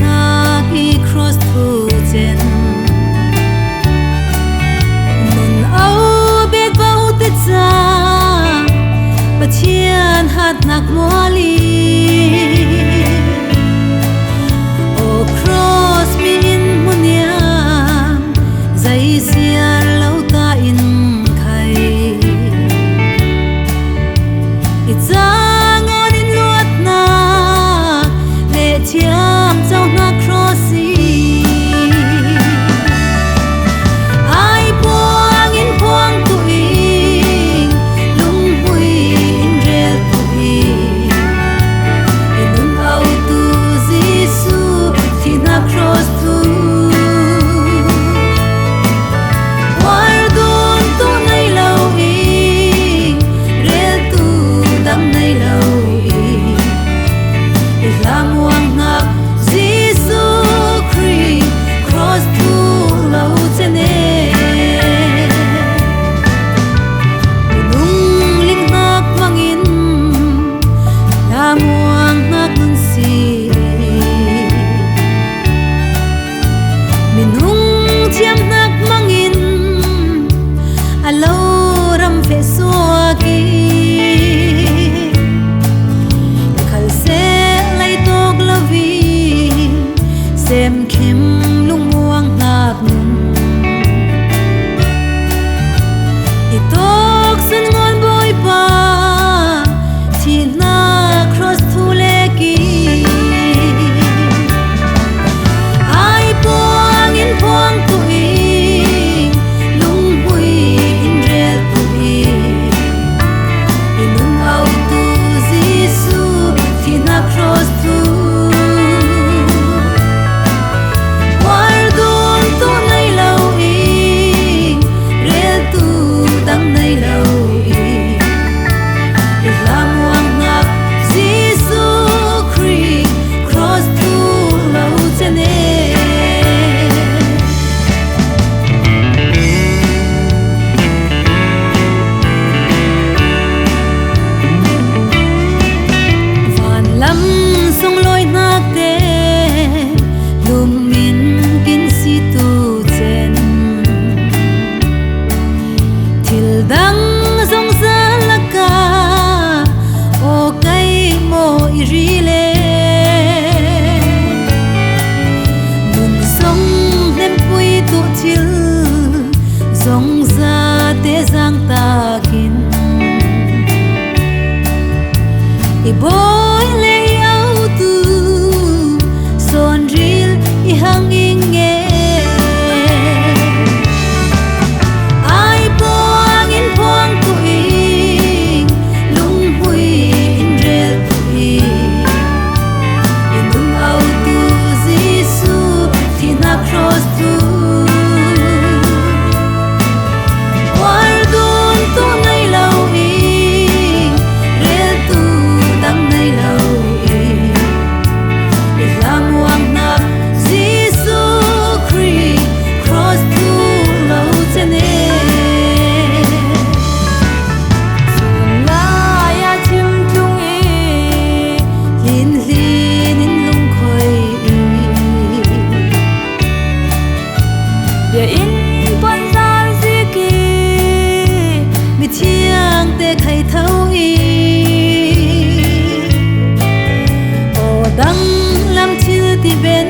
na ki cross thu chen nun au bet bau te cha pathian hat nak moli o cross mi in munia zai siar lo ta in khai it's chiam trong na crossi ai buang in buang tu i lung hui in rel tu i in au tu Giêsu thì na cross tu war don tu nei lâu i rel tu dam nei lâu i lam wang xem khem lung muang nạp i tok sun ngon boy pa thi na cross thu le ki ai buang in buang tu i lung hui in rel tu i lung au tu Giêsu thi na cross thu dòng ra te giang ta kin i boy le au tu son ril i hang inge ai buang in buang tu i lung hui in rel tu i lung au tu Giêsu thì na cross tu te khai thâu i o dang lam thil ti ben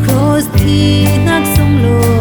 cross thi nak song lo